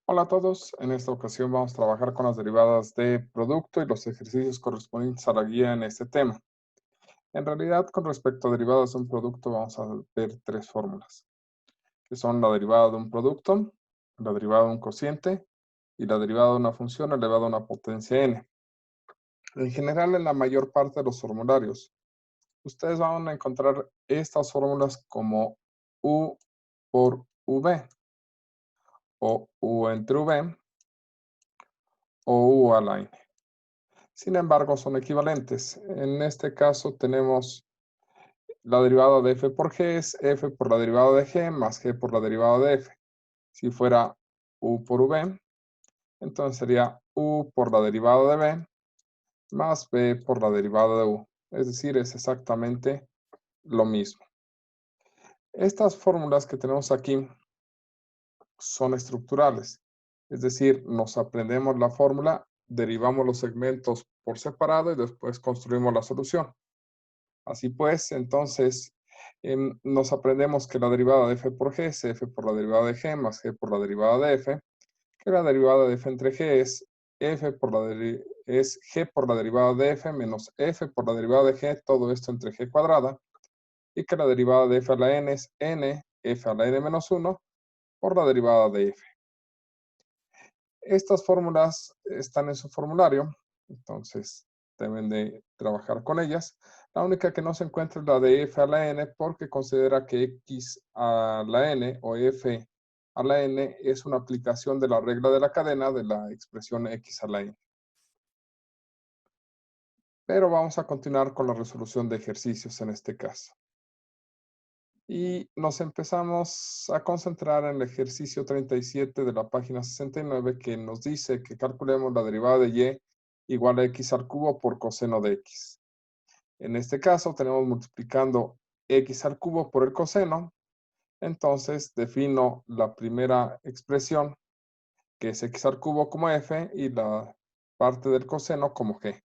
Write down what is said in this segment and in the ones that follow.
Hola a todos, en esta ocasión vamos a trabajar con las derivadas de producto y los ejercicios correspondientes a la guía en este tema. En realidad, con respecto a derivadas de un producto, vamos a ver tres fórmulas, que son la derivada de un producto, la derivada de un cociente y la derivada de una función elevada a una potencia n. En general, en la mayor parte de los formularios, ustedes van a encontrar estas fórmulas como u por v, o u entre v, o u a la n. Sin embargo, son equivalentes. En este caso tenemos la derivada de f por g es f por la derivada de g más g por la derivada de f. Si fuera u por v, entonces sería u por la derivada de v más v por la derivada de u. Es decir, es exactamente lo mismo. Estas fórmulas que tenemos aquí son estructurales. Es decir, nos aprendemos la fórmula, derivamos los segmentos por separado y después construimos la solución. Así pues, entonces, nos aprendemos que la derivada de f por g es f por la derivada de g más g por la derivada de f, que la derivada de f entre g es es g por la derivada de f menos f por la derivada de g, todo esto entre g cuadrada, y que la derivada de f a la n es n, f a la n menos 1, por la derivada de f. Estas fórmulas están en su formulario, entonces deben de trabajar con ellas. La única que no se encuentra es la de f a la n porque considera que x a la n o f a la n es una aplicación de la regla de la cadena de la expresión x a la n. Pero vamos a continuar con la resolución de ejercicios en este caso. Y nos empezamos a concentrar en el ejercicio 37 de la página 69 que nos dice que calculemos la derivada de y igual a x al cubo por coseno de x. En este caso tenemos multiplicando x al cubo por el coseno, entonces defino la primera expresión que es x al cubo como f y la parte del coseno como g.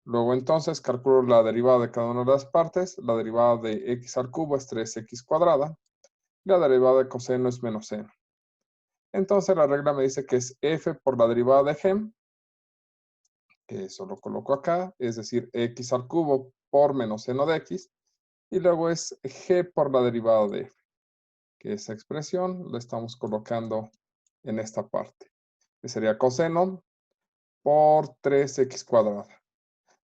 Luego entonces calculo la derivada de cada una de las partes. La derivada de x al cubo es 3x cuadrada. Y la derivada de coseno es menos n. Entonces la regla me dice que es f por la derivada de g, que eso lo coloco acá, es decir, x al cubo por menos seno de x. Y luego es g por la derivada de f, que esa expresión la estamos colocando en esta parte. Que sería coseno por 3x cuadrada.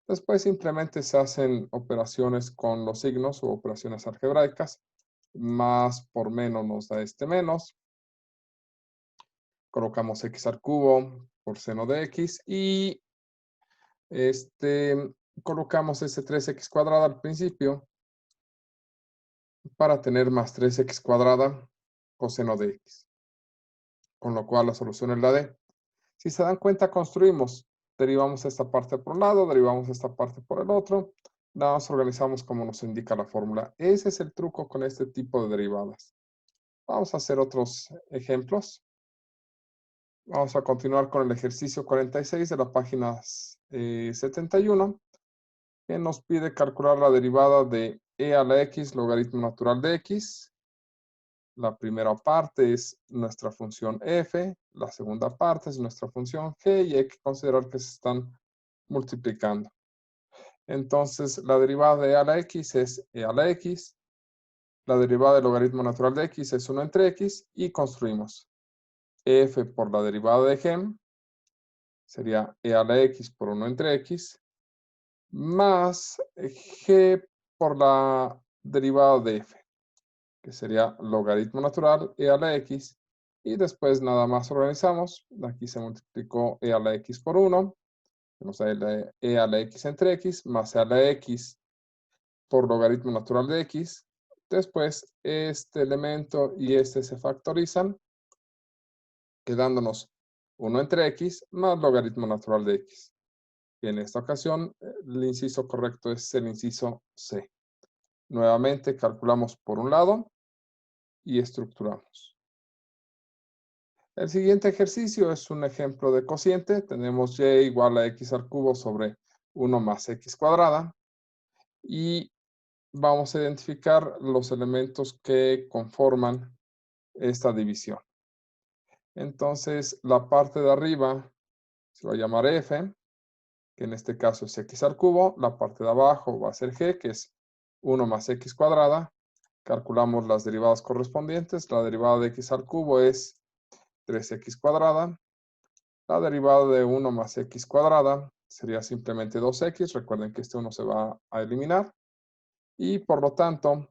Después simplemente se hacen operaciones con los signos o operaciones algebraicas. Más por menos nos da este menos. Colocamos x al cubo por seno de x y colocamos ese 3x cuadrada al principio para tener más 3x cuadrada coseno de x. Con lo cual la solución es la D. Si se dan cuenta, construimos. Derivamos esta parte por un lado, derivamos esta parte por el otro. Nada más organizamos como nos indica la fórmula. Ese es el truco con este tipo de derivadas. Vamos a hacer otros ejemplos. Vamos a continuar con el ejercicio 46 de la página 71, que nos pide calcular la derivada de e a la x logaritmo natural de x. La primera parte es nuestra función f, la segunda parte es nuestra función g y hay que considerar que se están multiplicando. Entonces, la derivada de e a la x es e a la x, la derivada del logaritmo natural de x es 1 entre x y construimos f por la derivada de g, sería e a la x por 1 entre x, más g por la derivada de f, que sería logaritmo natural e a la x, y después nada más organizamos. Aquí se multiplicó e a la x por 1, tenemos e a la x entre x, más e a la x por logaritmo natural de x. Después este elemento y este se factorizan, quedándonos 1 entre x más logaritmo natural de x. Y en esta ocasión, el inciso correcto es el inciso C. Nuevamente calculamos por un lado y estructuramos. El siguiente ejercicio es un ejemplo de cociente. Tenemos y igual a x al cubo sobre 1 más x cuadrada. Y vamos a identificar los elementos que conforman esta división. Entonces, la parte de arriba se va a llamar f, que en este caso es x al cubo. La parte de abajo va a ser g, que es 1 más x cuadrada. Calculamos las derivadas correspondientes. La derivada de x al cubo es 3x cuadrada. La derivada de 1 más x cuadrada sería simplemente 2x. Recuerden que este 1 se va a eliminar. Y por lo tanto,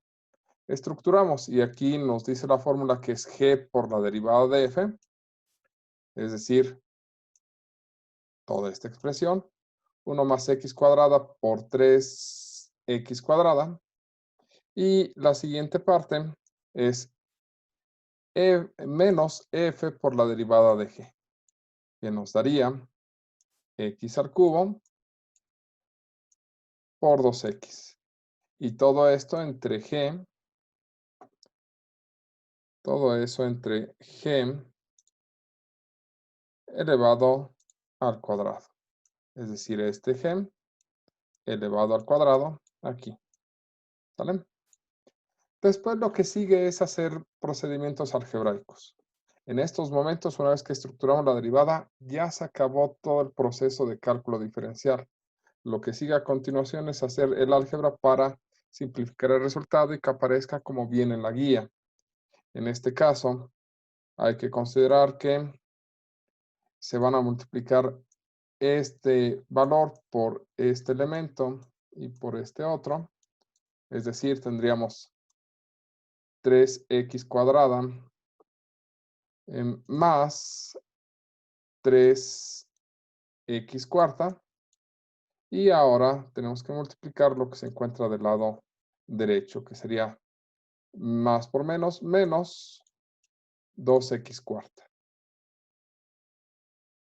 estructuramos. Y aquí nos dice la fórmula que es g por la derivada de f. Es decir, toda esta expresión. 1 más x cuadrada por 3x cuadrada. Y la siguiente parte es menos f por la derivada de g, que nos daría x al cubo por 2x. Y todo esto entre g, todo eso entre g elevado al cuadrado. Es decir, este g elevado al cuadrado aquí. ¿Sale? Después lo que sigue es hacer procedimientos algebraicos. En estos momentos, una vez que estructuramos la derivada, ya se acabó todo el proceso de cálculo diferencial. Lo que sigue a continuación es hacer el álgebra para simplificar el resultado y que aparezca como viene en la guía. En este caso, hay que considerar que se van a multiplicar este valor por este elemento y por este otro. Es decir, tendríamos 3x cuadrada más 3x cuarta. Y ahora tenemos que multiplicar lo que se encuentra del lado derecho, que sería más por menos 2x cuarta.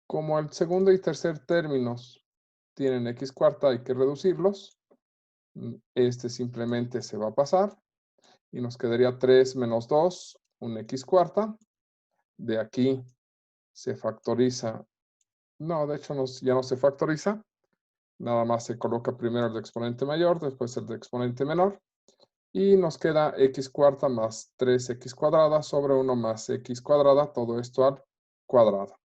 Como el segundo y tercer términos tienen x cuarta, hay que reducirlos. Este simplemente se va a pasar. Y nos quedaría 3 menos 2, un x cuarta. De aquí se factoriza. No, de hecho ya no se factoriza. Nada más se coloca primero el exponente mayor, después el de exponente menor. Y nos queda x cuarta más 3x cuadrada sobre 1 más x cuadrada, todo esto al cuadrado.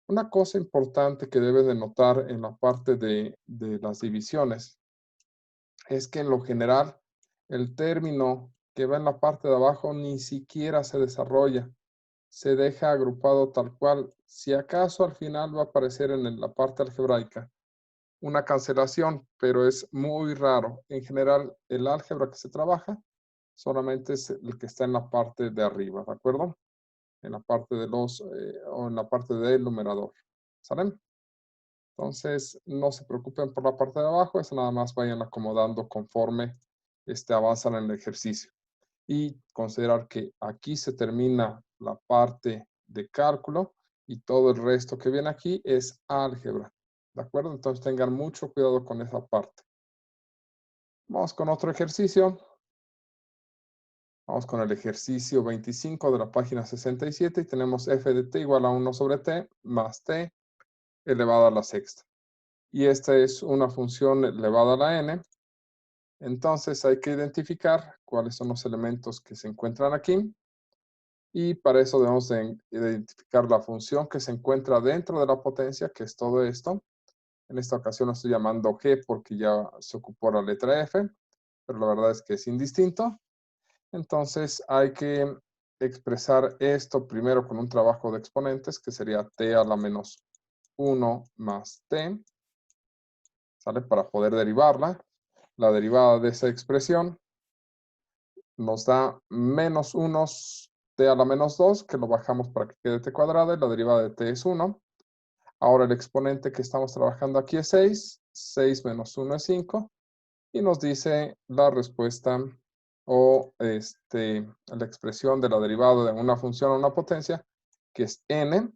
Una cosa importante que debes de notar en la parte de las divisiones es que en lo general el término que va en la parte de abajo ni siquiera se desarrolla. Se deja agrupado tal cual. Si acaso al final va a aparecer en la parte algebraica una cancelación, pero es muy raro. En general, el álgebra que se trabaja solamente es el que está en la parte de arriba, ¿de acuerdo? En la parte de o en la parte del numerador. ¿Salen? Entonces, no se preocupen por la parte de abajo, eso nada más vayan acomodando conforme avanzan en el ejercicio. Y considerar que aquí se termina la parte de cálculo y todo el resto que viene aquí es álgebra. ¿De acuerdo? Entonces tengan mucho cuidado con esa parte. Vamos con otro ejercicio. Vamos con el ejercicio 25 de la página 67 y tenemos f de t igual a 1 sobre t más t elevado a la sexta. Y esta es una función elevada a la n. Entonces hay que identificar cuáles son los elementos que se encuentran aquí. Y para eso debemos de identificar la función que se encuentra dentro de la potencia, que es todo esto. En esta ocasión lo estoy llamando g porque ya se ocupó la letra f, pero la verdad es que es indistinto. Entonces hay que expresar esto primero con un trabajo de exponentes, que sería t a la menos 1 más t, ¿sale? Para poder derivarla. La derivada de esa expresión nos da menos 1 t a la menos 2, que lo bajamos para que quede t cuadrada, y la derivada de t es 1. Ahora el exponente que estamos trabajando aquí es 6. 6 menos 1 es 5. Y nos dice la respuesta o la expresión de la derivada de una función a una potencia, que es n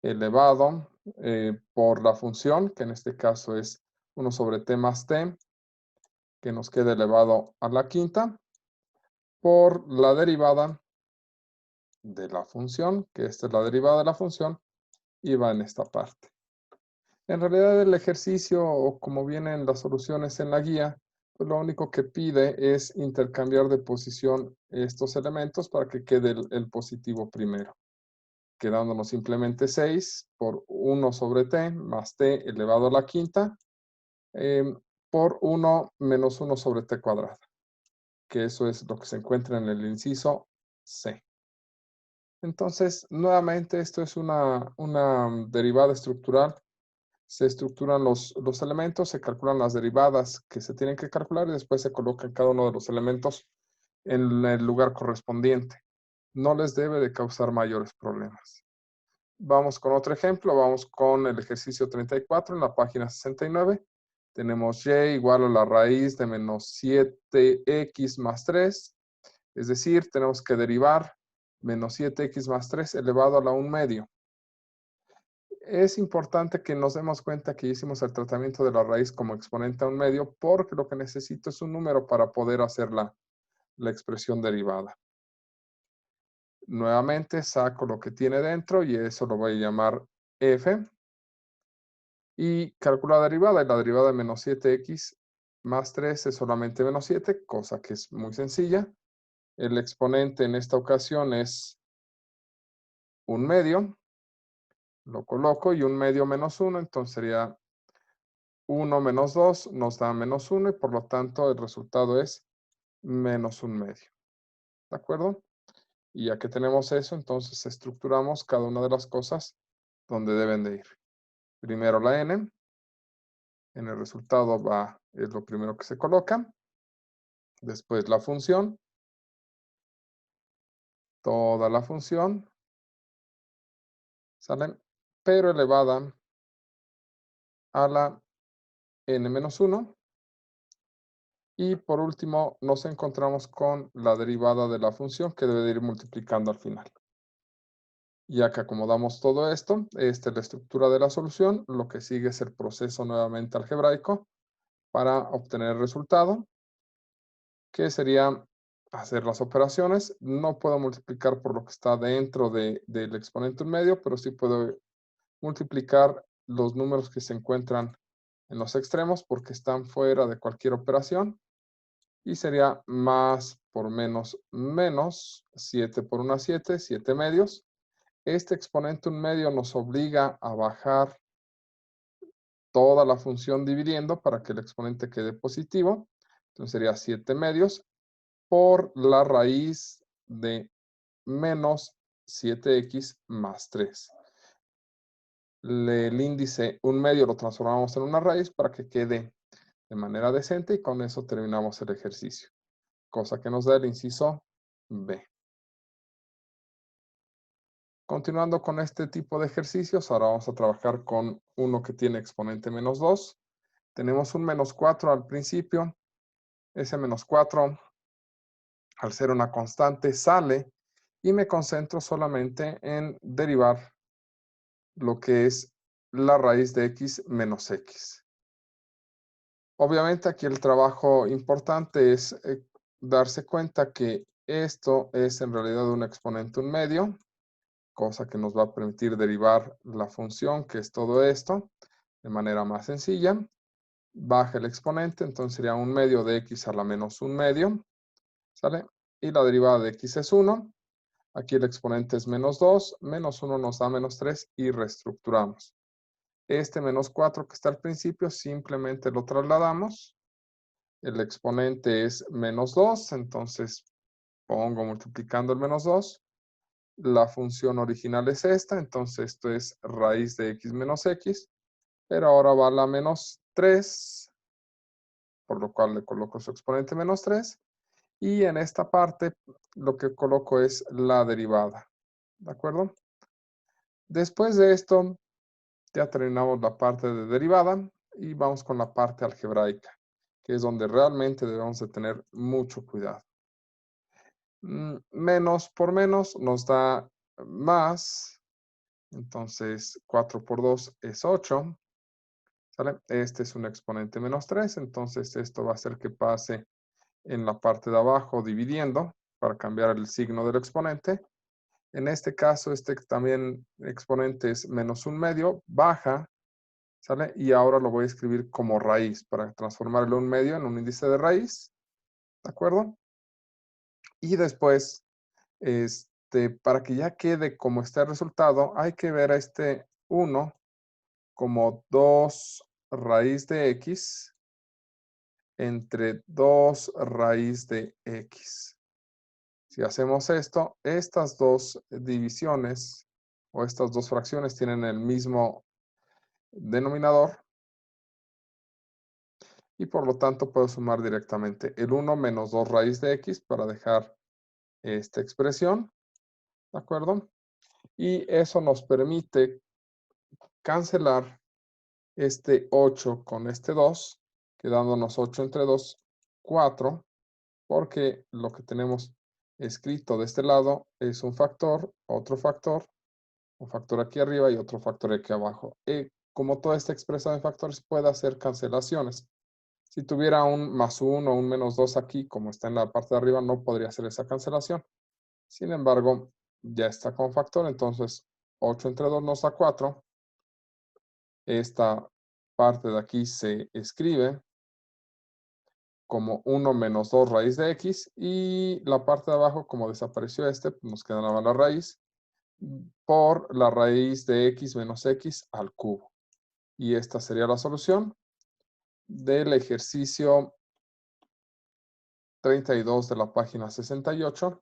elevado por la función, que en este caso es 1 sobre t más t, que nos queda elevado a la quinta, por la derivada de la función, que esta es la derivada de la función, y va en esta parte. En realidad el ejercicio, o como vienen las soluciones en la guía, lo único que pide es intercambiar de posición estos elementos para que quede el positivo primero, quedándonos simplemente 6 por 1 sobre t más t elevado a la quinta por 1 menos 1 sobre t cuadrada, que eso es lo que se encuentra en el inciso C. Entonces, nuevamente, esto es una derivada estructural. Se estructuran los elementos, se calculan las derivadas que se tienen que calcular y después se colocan cada uno de los elementos en el lugar correspondiente. No les debe de causar mayores problemas. Vamos con otro ejemplo, vamos con el ejercicio 34 en la página 69. Tenemos y igual a la raíz de menos 7x más 3. Es decir, tenemos que derivar menos 7x más 3 elevado a la 1 medio. Es importante que nos demos cuenta que hicimos el tratamiento de la raíz como exponente a 1 medio porque lo que necesito es un número para poder hacer la expresión derivada. Nuevamente saco lo que tiene dentro y eso lo voy a llamar f. Y calculo la derivada, y la derivada de menos 7x más 3 es solamente menos 7, cosa que es muy sencilla. El exponente en esta ocasión es 1 medio. Lo coloco y 1 medio menos 1, entonces sería 1 menos 2 nos da menos 1 y por lo tanto el resultado es menos 1 medio. ¿De acuerdo? Y ya que tenemos eso, entonces estructuramos cada una de las cosas donde deben de ir. Primero la n. En el resultado es lo primero que se coloca. Después la función. Toda la función. ¿Sale? Pero elevada a la n menos 1. Y por último, nos encontramos con la derivada de la función que debe de ir multiplicando al final. Ya que acomodamos todo esto, esta es la estructura de la solución. Lo que sigue es el proceso nuevamente algebraico para obtener el resultado, que sería hacer las operaciones. No puedo multiplicar por lo que está dentro del exponente en medio, pero sí puedo multiplicar los números que se encuentran en los extremos porque están fuera de cualquier operación. Y sería más por menos, menos 7 por 1, 7, 7 medios. Este exponente 1 medio nos obliga a bajar toda la función dividiendo para que el exponente quede positivo. Entonces sería 7 medios por la raíz de menos 7x más 3. El índice 1 medio lo transformamos en una raíz para que quede de manera decente y con eso terminamos el ejercicio. Cosa que nos da el inciso B. Continuando con este tipo de ejercicios, ahora vamos a trabajar con uno que tiene exponente menos 2. Tenemos un menos 4 al principio. Ese menos 4, al ser una constante, sale y me concentro solamente en derivar lo que es la raíz de x menos x. Obviamente aquí el trabajo importante es darse cuenta que esto es en realidad un exponente 1 medio, cosa que nos va a permitir derivar la función, que es todo esto, de manera más sencilla. Baja el exponente, entonces sería 1 medio de x a la menos 1 medio, ¿sale? Y la derivada de x es 1. Aquí el exponente es menos 2, menos 1 nos da menos 3 y reestructuramos. Este menos 4 que está al principio simplemente lo trasladamos. El exponente es menos 2, entonces pongo multiplicando el menos 2. La función original es esta, entonces esto es raíz de x menos x, pero ahora va a la menos 3, por lo cual le coloco su exponente menos 3. Y en esta parte lo que coloco es la derivada. ¿De acuerdo? Después de esto, ya terminamos la parte de derivada y vamos con la parte algebraica, que es donde realmente debemos de tener mucho cuidado. Menos por menos nos da más, entonces 4 por 2 es 8. ¿Sale? Este es un exponente menos 3, entonces esto va a hacer que pase en la parte de abajo dividiendo para cambiar el signo del exponente. En este caso, este también exponente es menos 1 medio, baja, ¿Sale? Y ahora lo voy a escribir como raíz para transformarlo un medio en un índice de raíz. ¿De acuerdo? Y después, para que ya quede como está el resultado, hay que ver a este 1 como 2 raíz de x entre 2 raíz de x. Si hacemos esto, estas dos divisiones o estas dos fracciones tienen el mismo denominador y por lo tanto puedo sumar directamente el 1 menos 2 raíz de x para dejar esta expresión, ¿de acuerdo? Y eso nos permite cancelar este 8 con este 2, quedándonos 8 entre 2, 4, porque lo que tenemos escrito de este lado es un factor, otro factor, un factor aquí arriba y otro factor aquí abajo. Como toda esta expresión de factores puede hacer cancelaciones. Si tuviera un más 1 o un menos 2 aquí, como está en la parte de arriba, no podría hacer esa cancelación. Sin embargo, ya está con factor, entonces 8 entre 2 nos da 4. Esta parte de aquí se escribe como 1 menos 2 raíz de x y la parte de abajo, como desapareció pues nos queda nada más la raíz por la raíz de x menos x al cubo. Y esta sería la solución del ejercicio 32 de la página 68,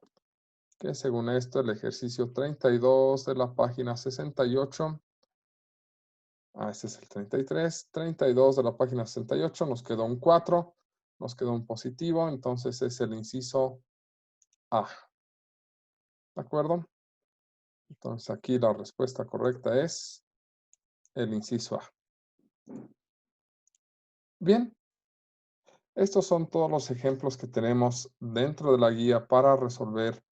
que según esto el ejercicio 32 de la página 68, este es el 33, 32 de la página 68, nos quedó un 4, nos quedó un positivo, entonces es el inciso A. ¿De acuerdo? Entonces aquí la respuesta correcta es el inciso A. Bien, estos son todos los ejemplos que tenemos dentro de la guía para resolver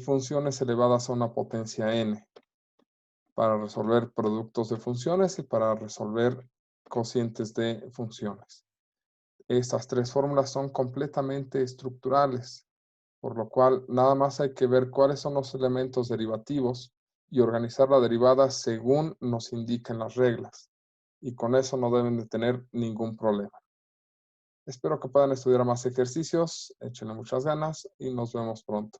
funciones elevadas a una potencia n, para resolver productos de funciones y para resolver cocientes de funciones. Estas tres fórmulas son completamente estructurales, por lo cual nada más hay que ver cuáles son los elementos derivativos y organizar la derivada según nos indican las reglas. Y con eso no deben de tener ningún problema. Espero que puedan estudiar más ejercicios, échenle muchas ganas y nos vemos pronto.